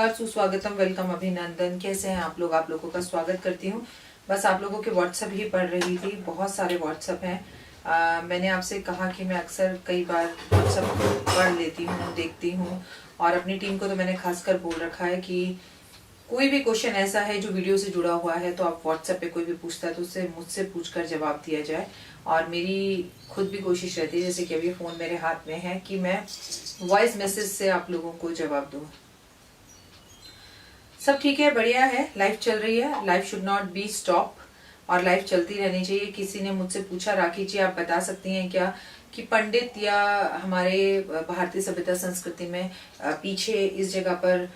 नमस्कार, सुस्वागतम, वेलकम, अभिनंदन। कैसे हैं आप लोग? आप लोगों का स्वागत करती हूँ। बस आप लोगों के व्हाट्सएप ही पढ़ रही थी, बहुत सारे व्हाट्सएप हैं। मैंने आपसे कहा कि मैं अक्सर कई बार व्हाट्सएप पढ़ लेती हूँ, देखती हूँ, और अपनी टीम को तो मैंने खासकर बोल रखा है कि कोई भी क्वेश्चन ऐसा है जो वीडियो से जुड़ा हुआ है तो आप व्हाट्सएप पे कोई भी पूछता है तो उससे मुझसे पूछकर जवाब दिया जाए। और मेरी खुद भी कोशिश रहती है, जैसे कि अभी फ़ोन मेरे हाथ में है, कि मैं वॉइस मैसेज से आप लोगों को जवाब दूँ। सब ठीक है, बढ़िया है, लाइफ चल रही है। Life should not be stop, और लाइफ चलती रहनी चाहिए। किसी ने मुझसे पूछा, राखी जी आप बता सकती हैं क्या कि पंडित या हमारे भारतीय सभ्यता संस्कृति में पीछे इस जगह पर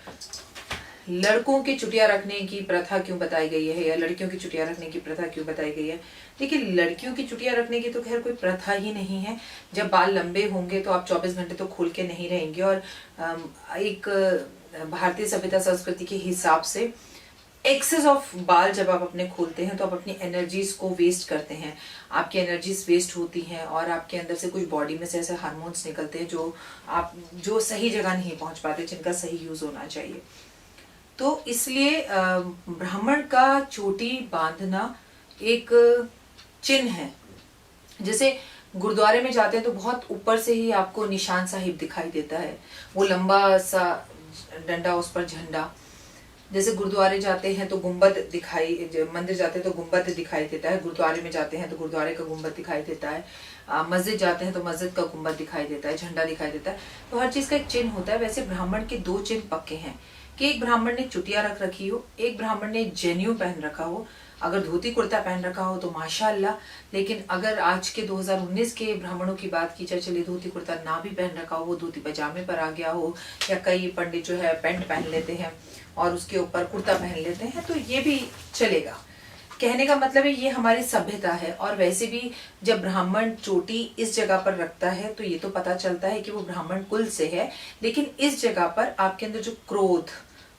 लड़कों की चुटिया रखने की प्रथा क्यों बताई गई है, या लड़कियों की चुटिया रखने की प्रथा क्यों बताई गई है? देखिए, लड़कियों की चुटिया रखने की तो खैर कोई प्रथा ही नहीं है। जब बाल लंबे होंगे तो आप 24 घंटे तो खोल के नहीं रहेंगे, और एक भारतीय सभ्यता संस्कृति के हिसाब से एक्सेस ऑफ बाल जब आप अपने खोलते हैं तो आप अपनी एनर्जीज को वेस्ट करते हैं। आपकी एनर्जीज वेस्ट होती हैं और आपके अंदर से कुछ बॉडी में से ऐसे हार्मोन्स निकलते हैं जो सही जगह नहीं पहुंच पाते, जिनका सही यूज होना चाहिए। तो इसलिए ब्राह्मण का चोटी बांधना एक चिन्ह है। जैसे गुरुद्वारे में जाते हैं तो बहुत ऊपर से ही आपको निशान साहिब दिखाई देता है, वो लंबा सा डंडा, उस पर झंडा। जैसे गुरुद्वारे जाते हैं तो गुंबद मंदिर जाते हैं तो गुंबद दिखाई देता है, गुरुद्वारे में जाते हैं तो गुरुद्वारे का गुंबद दिखाई देता है, मस्जिद जाते हैं तो मस्जिद का गुंबद दिखाई देता है, झंडा दिखाई देता है। तो हर चीज का एक चिन्ह होता है। वैसे ब्राह्मण के दो चिन्ह पक्के हैं कि एक ब्राह्मण ने चुटिया रख रखी हो, एक ब्राह्मण ने जनेऊ पहन रखा हो। अगर धोती कुर्ता पहन रखा हो तो माशाअल्लाह, लेकिन अगर आज के 2019 के ब्राह्मणों की बात की जाए, चलिए धोती कुर्ता ना भी पहन रखा हो, वो धोती पजामे पर आ गया हो, या कई पंडित जो है पैंट पहन लेते हैं और उसके ऊपर कुर्ता पहन लेते हैं, तो ये भी चलेगा। कहने का मतलब है ये हमारी सभ्यता है। और वैसे भी जब ब्राह्मण चोटी इस जगह पर रखता है तो ये तो पता चलता है कि वो ब्राह्मण कुल से है, लेकिन इस जगह पर आपके अंदर जो क्रोध,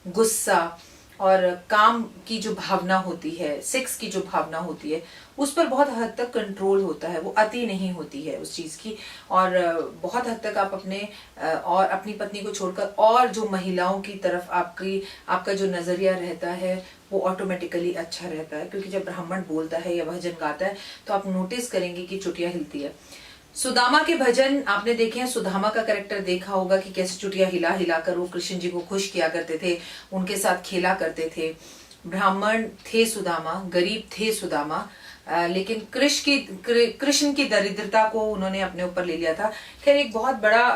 गुस्सा और काम की जो भावना होती है, सेक्स की जो भावना होती है, उस पर बहुत हद तक कंट्रोल होता है। वो अति नहीं होती है उस चीज की, और बहुत हद तक आप अपने और अपनी पत्नी को छोड़कर और जो महिलाओं की तरफ आपका जो नजरिया रहता है वो ऑटोमेटिकली अच्छा रहता है। क्योंकि जब ब्राह्मण बोलता है या भजन गाता है तो आप नोटिस करेंगे कि चुटिया हिलती है। सुदामा के भजन आपने देखे हैं, सुदामा का कैरेक्टर देखा होगा कि कैसे चुटिया हिला हिला कर वो कृष्ण जी को खुश किया करते थे, उनके साथ खेला करते थे। ब्राह्मण थे सुदामा, गरीब थे सुदामा, लेकिन कृष्ण की दरिद्रता को उन्होंने अपने ऊपर ले लिया था। खैर, एक बहुत बड़ा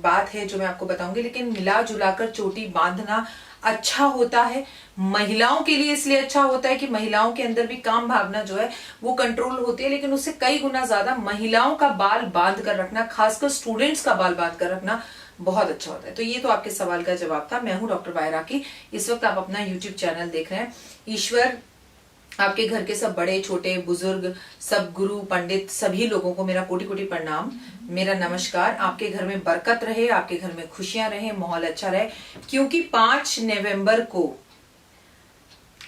बात है जो मैं आपको बताऊंगी, लेकिन मिला जुलाकर चोटी बांधना अच्छा होता है महिलाओं के लिए। इसलिए अच्छा होता है कि महिलाओं के अंदर भी काम भावना जो है वो कंट्रोल होती है, लेकिन उससे कई गुना ज्यादा महिलाओं का बाल बांध कर रखना, खासकर स्टूडेंट्स का बाल बांध कर रखना बहुत अच्छा होता है। तो ये तो आपके सवाल का जवाब था। मैं हूं डॉक्टर बायराकी। इस वक्त आप अपना यूट्यूब चैनल देख रहे हैं। ईश्वर आपके घर के सब बड़े छोटे बुजुर्ग, सब गुरु पंडित, सभी लोगों को मेरा कोटि कोटि प्रणाम, मेरा नमस्कार। आपके घर में बरकत रहे, आपके घर में खुशियां रहे, माहौल अच्छा रहे। क्योंकि 5 नवंबर को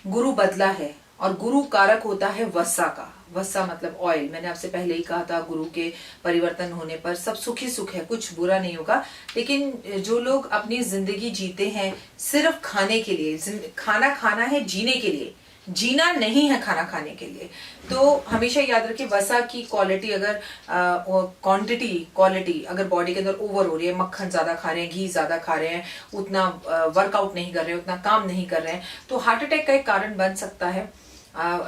गुरु बदला है, और गुरु कारक होता है वसा का। वसा मतलब ऑयल। मैंने आपसे पहले ही कहा था, गुरु के परिवर्तन होने पर सब सुखी सुख है, कुछ बुरा नहीं होगा। लेकिन जो लोग अपनी जिंदगी जीते हैं सिर्फ खाने के लिए, खाना खाना है जीने के लिए, जीना नहीं है खाना खाने के लिए, तो हमेशा याद रखिए वसा की क्वालिटी अगर क्वालिटी अगर बॉडी के अंदर ओवर हो रही है, मक्खन ज्यादा खा रहे हैं, घी ज्यादा खा रहे हैं, उतना वर्कआउट नहीं कर रहे हैं, उतना काम नहीं कर रहे हैं, तो हार्ट अटैक का एक कारण बन सकता है,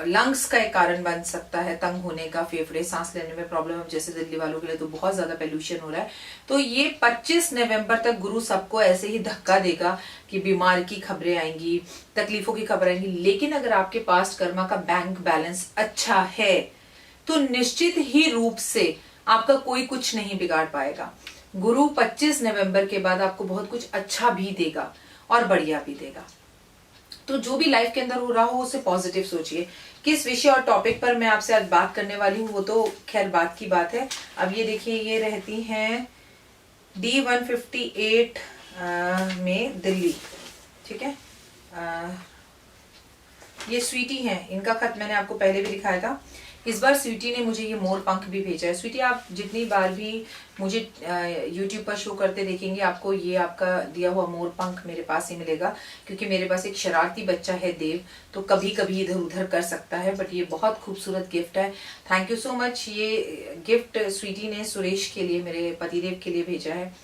लंग्स का एक कारण बन सकता है, तंग होने का, फेफड़े, सांस लेने में प्रॉब्लम। जैसे दिल्ली वालों के लिए तो बहुत ज्यादा पोल्यूशन हो रहा है। तो ये 25 नवंबर तक गुरु सबको ऐसे ही धक्का देगा कि बीमार की खबरें आएंगी, तकलीफों की खबर आएंगी। लेकिन अगर आपके पास कर्मा का बैंक बैलेंस अच्छा है तो निश्चित ही रूप से आपका कोई कुछ नहीं बिगाड़ पाएगा। गुरु 25 नवंबर के बाद आपको बहुत कुछ अच्छा भी देगा और बढ़िया भी देगा। तो जो भी लाइफ के अंदर हो रहा हो उसे पॉजिटिव सोचिए। किस विषय और टॉपिक पर मैं आपसे आज बात करने वाली हूँ वो तो खैर बात की बात है। अब ये देखिए, ये रहती हैं D158 में दिल्ली, ठीक है। ये स्वीटी हैं, इनका खत मैंने आपको पहले भी दिखाया था। इस बार स्वीटी ने मुझे ये मोर पंख भी भेजा है। स्वीटी, आप जितनी बार भी मुझे यूट्यूब पर शो करते देखेंगे, आपको ये आपका दिया हुआ मोर पंख मेरे पास ही मिलेगा, क्योंकि मेरे पास एक शरारती बच्चा है देव, तो कभी कभी इधर उधर कर सकता है, बट ये बहुत खूबसूरत गिफ्ट है। Thank you so much. ये गिफ्ट स्वीटी ने सुरेश के लिए, मेरे पतिदेव के लिए भेजा है,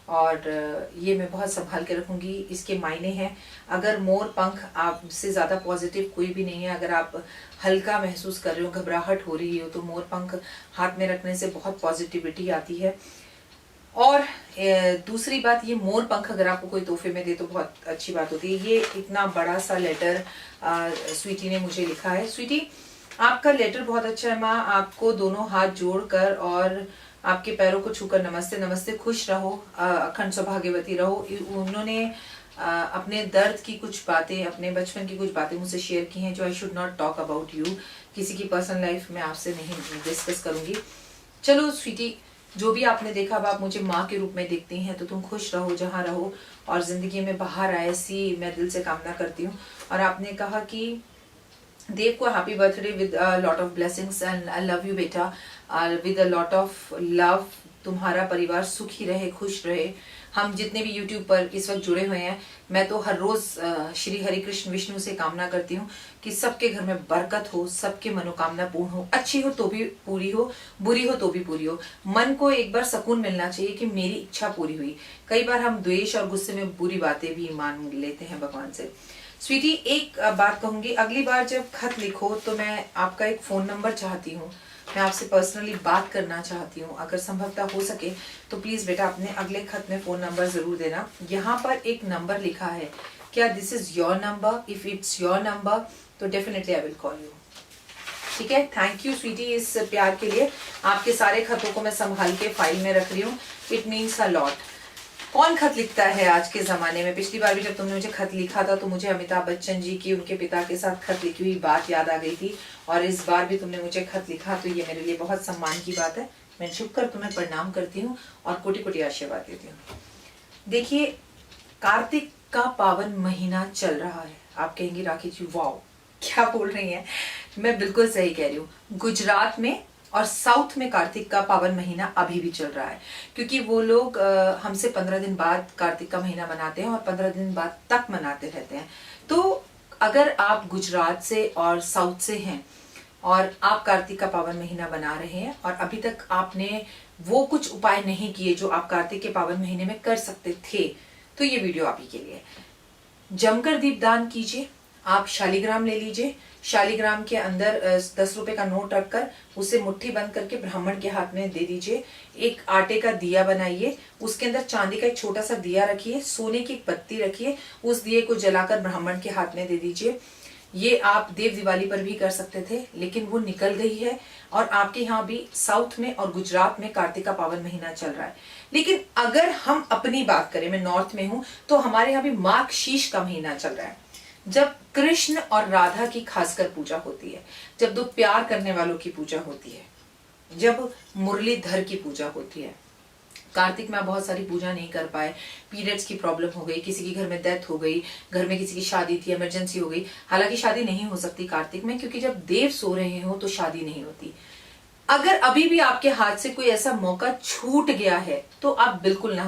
और ये मैं बहुत संभाल के रखूंगी। इसके मायने हैं, अगर मोर पंख आपसे ज़्यादा पॉजिटिव कोई भी नहीं है, अगर आप हल्का महसूस कर रहे हो, घबराहट हो रही हो, तो मोर पंख हाथ में रखने से बहुत पॉजिटिविटी आती है। और दूसरी बात, ये मोर पंख अगर आपको कोई तोहफे में दे तो बहुत अच्छी बात होती है। ये इतना बड़ा सा लेटर स्वीटी ने मुझे लिखा है। स्वीटी, आपका लेटर बहुत अच्छा है माँ, आपको दोनों हाथ जोड़कर और आपके पैरों को छूकर नमस्ते नमस्ते, खुश रहो, अखंड सौभाग्यवती रहो। उन्होंने अपने दर्द की कुछ बातें, अपने बचपन की कुछ बातें मुझसे शेयर की हैं, जो I should not talk about you. किसी की पर्सनल लाइफ में आपसे नहीं डिस्कस करूंगी। चलो स्वीटी, जो भी आपने देखा, अब आप मुझे माँ के रूप में देखती हैं, तो तुम खुश रहो जहाँ रहो, और जिंदगी में बाहर आए, ऐसी मैं दिल से कामना करती हूँ। और आपने कहा कि देव को happy birthday with lot of blessings and I love you बेटा, with a lot of love. तुम्हारा परिवार सुखी रहे, खुश रहे। हम जितने भी यूट्यूब पर इस वक्त जुड़े हुए हैं, मैं तो हर रोज श्री हरि कृष्ण विष्णु से कामना करती हूँ कि सबके घर में बरकत हो, सबके मनोकामना पूर्ण हो, अच्छी हो तो भी पूरी हो, बुरी हो तो भी पूरी हो। मन को एक बार सुकून मिलना चाहिए कि मेरी इच्छा पूरी हुई। कई बार हम द्वेष और गुस्से में बुरी बातें भी मान लेते हैं भगवान से। स्वीटी, एक बात कहूंगी, अगली बार जब खत लिखो तो मैं आपका एक फोन नंबर चाहती हूँ, मैं आपसे पर्सनली बात करना चाहती हूँ। अगर संभवतः हो सके तो प्लीज बेटा अपने अगले खत में फोन नंबर जरूर देना। यहाँ पर एक नंबर लिखा है, क्या this is your number? If it's your number तो definitely I will call you. ठीक है, थैंक यू स्वीटी इस प्यार के लिए। आपके सारे खतों को मैं संभाल के फाइल में रख रही हूँ, इट मीन्स अ लॉट। कौन खत लिखता है आज के जमाने में? पिछली बार भी जब तुमने मुझे खत लिखा था तो मुझे अमिताभ बच्चन जी की, उनके पिता के साथ खत लिखी हुई बात याद आ गई थी, और इस बार भी तुमने मुझे खत लिखा, तो ये मेरे लिए बहुत सम्मान की बात है। मैं झुककर तुम्हें प्रणाम करती हूँ और कोटि कोटि आशीर्वाद देती हूँ। देखिए, कार्तिक का पावन महीना चल रहा है। आप कहेंगी राखी जी वाओ क्या बोल रही हैं? मैं बिल्कुल सही कह रही हूँ। गुजरात में और साउथ में कार्तिक का पावन महीना अभी भी चल रहा है, क्योंकि वो लोग हमसे 15 दिन बाद कार्तिक का महीना मनाते हैं और 15 दिन बाद तक मनाते रहते हैं। तो अगर आप गुजरात से और साउथ से हैं और आप कार्तिक का पावन महीना बना रहे हैं और अभी तक आपने वो कुछ उपाय नहीं किए जो आप कार्तिक के पावन महीने में कर सकते थे, तो ये वीडियो आप ही के लिए। जमकर दीपदान कीजिए। आप शालिग्राम ले लीजिए, शालिग्राम के अंदर 10 रुपए का नोट रखकर उसे मुट्ठी बंद करके ब्राह्मण के हाथ में दे दीजिए। एक आटे का दिया बनाइए, उसके अंदर चांदी का एक छोटा सा दिया रखिए, सोने की एक बत्ती रखिए, उस दिए को जलाकर ब्राह्मण के हाथ में दे दीजिए। ये आप देव दिवाली पर भी कर सकते थे, लेकिन वो निकल गई है, और आपके यहाँ भी साउथ में और गुजरात में कार्तिक का पावन महीना चल रहा है। लेकिन अगर हम अपनी बात करें, मैं नॉर्थ में हूं, तो हमारे यहाँ भी माघ शीश का महीना चल रहा है, जब कृष्ण और राधा की खासकर पूजा होती है, जब दो प्यार करने वालों की पूजा होती है, जब मुरलीधर की पूजा होती है। कार्तिक में आप बहुत सारी पूजा नहीं कर पाए, पीरियड्स की प्रॉब्लम हो गई, किसी के घर में डेथ हो गई, घर में किसी की शादी थी, इमरजेंसी हो गई। हालांकि शादी नहीं हो सकती कार्तिक में, क्योंकि जब देव सो रहे हो तो शादी नहीं होती। अगर अभी भी आपके हाथ से कोई ऐसा मौका छूट गया है तो आप बिल्कुल ना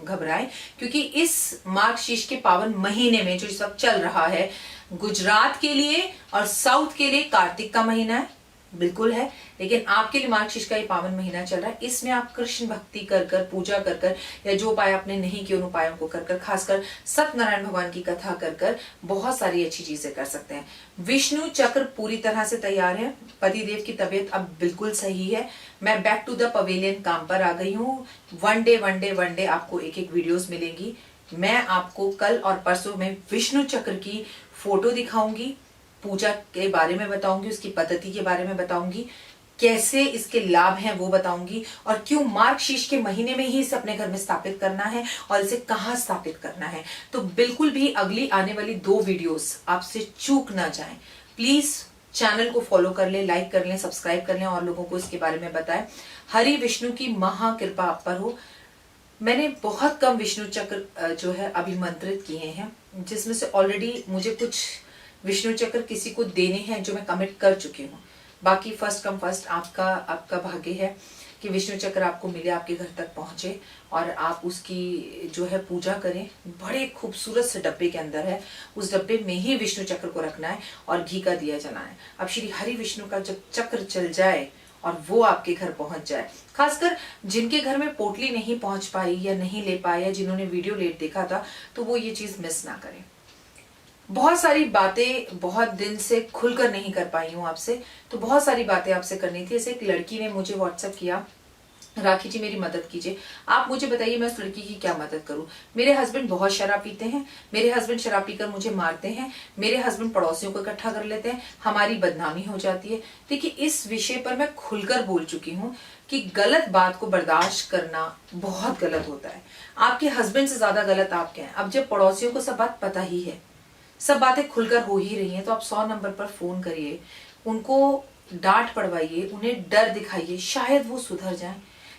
घबराएं, क्योंकि इस माघ शीश के पावन महीने में जो इस वक्त चल रहा है, गुजरात के लिए और साउथ के लिए कार्तिक का महीना है, बिल्कुल है, लेकिन आपके लिए मार्ग शीर्ष का ये पावन महीना चल रहा है। इसमें आप कृष्ण भक्ति कर कर, पूजा कर कर, या जो उपाय आपने नहीं किए उन उपायों को कर कर, खासकर सत्यनारायण भगवान की कथा कर कर बहुत सारी अच्छी चीजें कर सकते हैं। विष्णु चक्र पूरी तरह से तैयार है, पतिदेव की तबीयत अब बिल्कुल सही है। मैं बैक टू द पवेलियन काम पर आ गई हूँ। वन डे आपको एक एक वीडियोस मिलेंगी। मैं आपको कल और परसों में विष्णु चक्र की फोटो दिखाऊंगी, पूजा के बारे में बताऊंगी, उसकी पद्धति के बारे में बताऊंगी, कैसे इसके लाभ हैं वो बताऊंगी, और क्यों मार्गशीर्ष के महीने में ही इसे अपने घर में स्थापित करना है और इसे कहाँ स्थापित करना है। तो बिल्कुल भी अगली आने वाली 2 वीडियोस आपसे चूक ना जाएं। प्लीज चैनल को फॉलो कर ले, लाइक कर लें, सब्सक्राइब कर लें और लोगों को इसके बारे में बताएं। हरि विष्णु की महा कृपा आप पर हो। मैंने बहुत कम विष्णु चक्र जो है अभिमंत्रित किए हैं, जिसमें से ऑलरेडी मुझे कुछ विष्णु चक्र किसी को देने हैं जो मैं कमिट कर चुकी हूँ। बाकी फर्स्ट कम फर्स्ट आपका भाग्य है कि विष्णु चक्र आपको मिले, आपके घर तक पहुंचे और आप उसकी जो है पूजा करें। बड़े खूबसूरत से डब्बे के अंदर है, उस डब्बे में ही विष्णु चक्र को रखना है और घी का दिया जलाएं। अब श्री हरि विष्णु का जब चक्र चल जाए और वो आपके घर पहुंच जाए, खासकर जिनके घर में पोटली नहीं पहुंच पाई या नहीं ले पाए या जिन्होंने वीडियो लेट देखा था, तो वो ये चीज मिस ना करें। बहुत सारी बातें बहुत दिन से खुलकर नहीं कर पाई हूँ आपसे, तो बहुत सारी बातें आपसे करनी थी। जैसे एक लड़की ने मुझे व्हाट्सएप किया, राखी जी मेरी मदद कीजिए, आप मुझे बताइए मैं उस लड़की की क्या मदद करूं। मेरे हस्बैंड बहुत शराब पीते हैं, मेरे हस्बैंड शराब पीकर मुझे मारते हैं, मेरे हस्बैंड पड़ोसियों को इकट्ठा कर लेते हैं, हमारी बदनामी हो जाती है। देखिए, इस विषय पर मैं खुलकर बोल चुकी हूँ कि गलत बात को बर्दाश्त करना बहुत गलत होता है। आपके हस्बैंड से ज्यादा गलत आप क्या है। अब जब पड़ोसियों को सब बात पता ही है, सब बातें खुलकर हो ही रही हैं, तो आप 100 नंबर पर फोन करिए, उनको डांट पड़वाइए, उन्हें डर दिखाइए, शायद वो सुधर जाएं।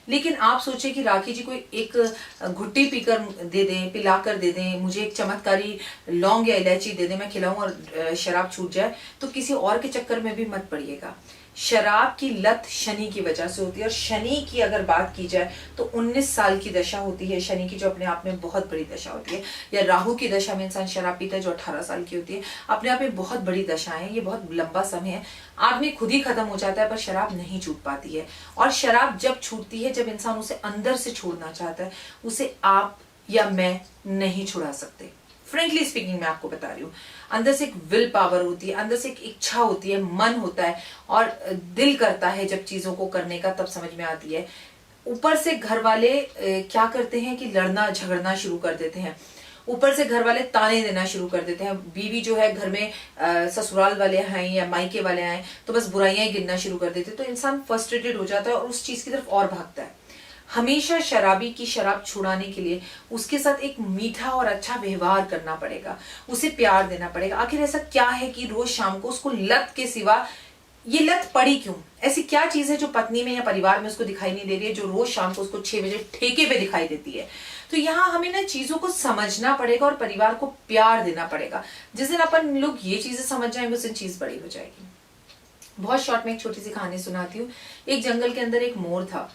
लेकिन आप सोचे कि राखी जी कोई एक घुट्टी पीकर दे दें, पिलाकर दे दें, मुझे एक चमत्कारी लौंग या इलायची दे दें, मैं खिलाऊं और शराब छूट जाए, तो किसी और के चक्कर में भी मत पड़िएगा। शराब की लत शनि की वजह से होती है, और शनि की अगर बात की जाए तो 19 साल की दशा होती है शनि की, जो अपने आप में बहुत बड़ी दशा होती है। या राहु की दशा में इंसान शराब पीता है, जो 18 साल की होती है। अपने आप में बहुत बड़ी दशा है, ये बहुत लंबा समय है। आदमी खुद ही खत्म हो जाता है, पर शराब नहीं छूट पाती है। और शराब जब छूटती है, जब इंसान उसे अंदर से छोड़ना चाहता है, उसे आप या मैं नहीं छुड़ा सकते। फ्रेंकली स्पीकिंग मैं आपको बता रही हूँ, अंदर से एक विल पावर होती है, अंदर से एक इच्छा होती है, मन होता है और दिल करता है जब चीजों को करने का, तब समझ में आती है। ऊपर से घर वाले क्या करते हैं कि लड़ना झगड़ना शुरू कर देते हैं, ऊपर से घर वाले ताने देना शुरू कर देते हैं। बीवी जो है घर में ससुराल वाले आए या मायके वाले आए तो बस बुराइयां ही गिनना शुरू कर देते हैं, तो इंसान फ्रस्ट्रेटेड हो जाता है और उस चीज की तरफ और भागता है। हमेशा शराबी की शराब छुड़ाने के लिए उसके साथ एक मीठा और अच्छा व्यवहार करना पड़ेगा, उसे प्यार देना पड़ेगा। आखिर ऐसा क्या है कि रोज शाम को उसको लत के सिवा, ये लत पड़ी क्यों, ऐसी क्या चीज है जो पत्नी में या परिवार में उसको दिखाई नहीं दे रही है, जो रोज शाम को उसको 6 बजे ठेके पे दिखाई देती है। तो यहाँ हमें ना चीजों को समझना पड़ेगा और परिवार को प्यार देना पड़ेगा। जिस दिन अपन लोग ये चीजें समझ जाएंगे, उस दिन चीज बड़ी हो जाएगी। बहुत शॉर्ट में एक छोटी सी कहानी सुनाती हूँ। एक जंगल के अंदर एक मोर था,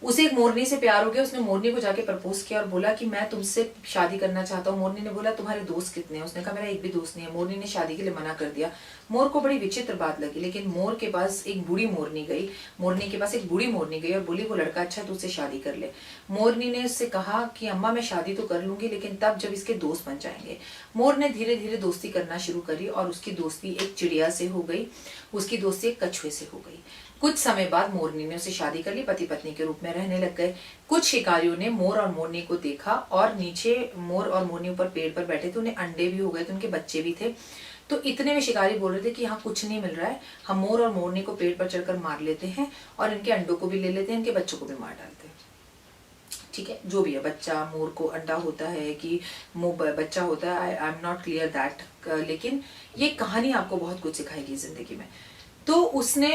उसे एक मोरनी से प्यार हो गया। उसने मोरनी को जाके प्रपोज किया और बोला कि मैं तुमसे शादी करना चाहता हूँ। मोरनी ने बोला तुम्हारे दोस्त कितने हैं? उसने कहा मेरा एक भी दोस्त नहीं है। मोरनी ने शादी के लिए मना कर दिया। मोर को बड़ी विचित्र बात लगी, लेकिन मोर के पास एक बूढ़ी मोरनी गई, मोरनी के पास एक बूढ़ी मोरनी गई और बोली वो लड़का अच्छा है, तो उससे शादी कर ले। मोरनी ने उससे कहा कि अम्मा मैं शादी तो कर लूंगी, लेकिन तब जब इसके दोस्त बन जाएंगे। मोर ने धीरे धीरे दोस्ती करना शुरू करी और उसकी दोस्ती एक चिड़िया से हो गई, उसकी दोस्ती एक कछुए से हो गई। कुछ समय बाद मोरनी ने उसे शादी कर ली, पति पत्नी के रूप में रहने लग गए। कुछ शिकारियों ने मोर और मोरनी को देखा और नीचे मोर और मोरनी ऊपर पेड़ पर बैठे थे, उन्हें अंडे भी हो गए थे, उनके बच्चे भी थे। तो इतने में शिकारी बोल रहे थे कि यहाँ कुछ नहीं मिल रहा है, हम मोर और मोरनी को पेड़ पर चढ़कर मार लेते हैं और इनके अंडों को भी ले लेते हैं, इनके बच्चों को भी मार डालते हैं। ठीक है, जो भी है, बच्चा मोर को अंडा होता है कि बच्चा होता है, I am not clear that, लेकिन ये कहानी आपको बहुत कुछ सिखाएगी जिंदगी में। तो उसने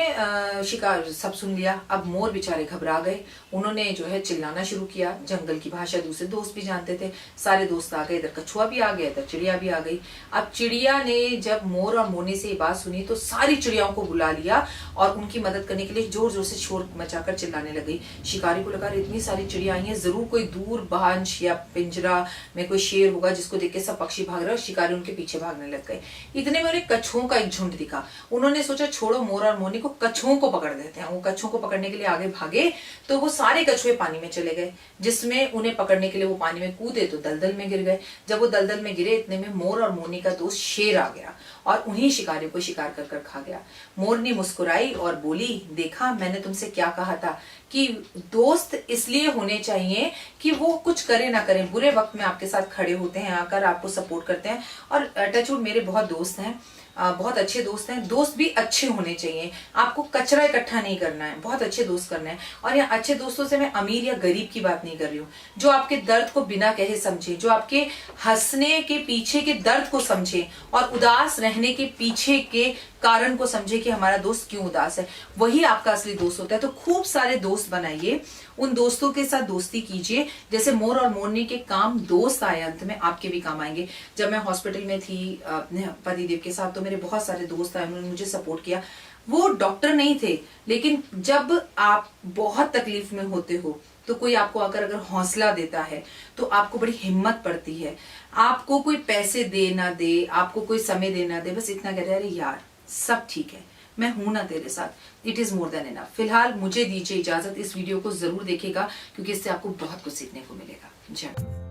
शिकार सब सुन लिया। अब मोर बेचारे घबरा गए, उन्होंने जो है चिल्लाना शुरू किया। जंगल की भाषा दूसरे दोस्त भी जानते थे, सारे दोस्त आ गए, इधर कछुआ भी आ गया, इधर चिड़िया भी आ गई। अब चिड़िया ने जब मोर और मोरनी से ये बात सुनी तो सारी चिड़ियाओं को बुला लिया और उनकी मदद करने के लिए जोर जोर से शोर मचाकर चिल्लाने लगी। शिकारी को लगा इतनी सारी चिड़िया आई हैं, जरूर कोई दूर बांझ या पिंजरा में कोई शेर होगा जिसको देख के सब पक्षी भाग रहे और शिकारी उनके पीछे भागने लग गए। इतने में उन्हें कछुओं का एक झुंड दिखा। उन्होंने सोचा छोड़ो मोर और मोरनी को, कछुओं को पकड़ देते हैं। वो कछुओं को पकड़ने के लिए आगे भागे तो वो सारे कछुए पानी में चले गए, जिसमें उन्हें पकड़ने के लिए वो पानी में कूदे तो दलदल में गिर गए। जब वो दलदल में गिरे, इतने में मोर और मोरनी का दोस्त शेर आ गया और उन्हीं शिकारियों को शिकार कर कर खा गया। मोरनी मुस्कुराई और बोली, देखा मैंने तुमसे क्या कहा था कि दोस्त इसलिए होने चाहिए कि वो कुछ करे ना करे, बुरे वक्त में आपके साथ खड़े होते हैं, आकर आपको सपोर्ट करते हैं। और टचवुड मेरे बहुत दोस्त हैं, बहुत अच्छे दोस्त हैं। दोस्त भी अच्छे होने चाहिए, आपको कचरा इकट्ठा नहीं करना है, बहुत अच्छे दोस्त करना है। और यहाँ अच्छे दोस्तों से मैं अमीर या गरीब की बात नहीं कर रही हूँ, जो आपके दर्द को बिना कहे समझे, जो आपके हंसने के पीछे के दर्द को समझे और उदास रहने के पीछे के कारण को समझे कि हमारा दोस्त क्यों उदास है, वही आपका असली दोस्त होता है। तो खूब सारे दोस्त बनाइए, उन दोस्तों के साथ दोस्ती कीजिए। जैसे मोर और मोरनी के काम दोस्त आए, अंत में आपके भी काम आएंगे। जब मैं हॉस्पिटल में थी अपने पतिदेव के साथ, तो मेरे बहुत सारे दोस्त आए, उन्होंने मुझे सपोर्ट किया। वो डॉक्टर नहीं थे, लेकिन जब आप बहुत तकलीफ में होते हो तो कोई आपको अगर हौसला देता है तो आपको बड़ी हिम्मत पड़ती है। आपको कोई पैसे दे ना दे, आपको कोई समय दे ना दे, बस इतना कह रहे अरे यार सब ठीक है, मैं हूं ना तेरे साथ, it is more than enough. फिलहाल मुझे दीजिए इजाजत, इस वीडियो को जरूर देखिएगा क्योंकि इससे आपको बहुत कुछ सीखने को मिलेगा। जय।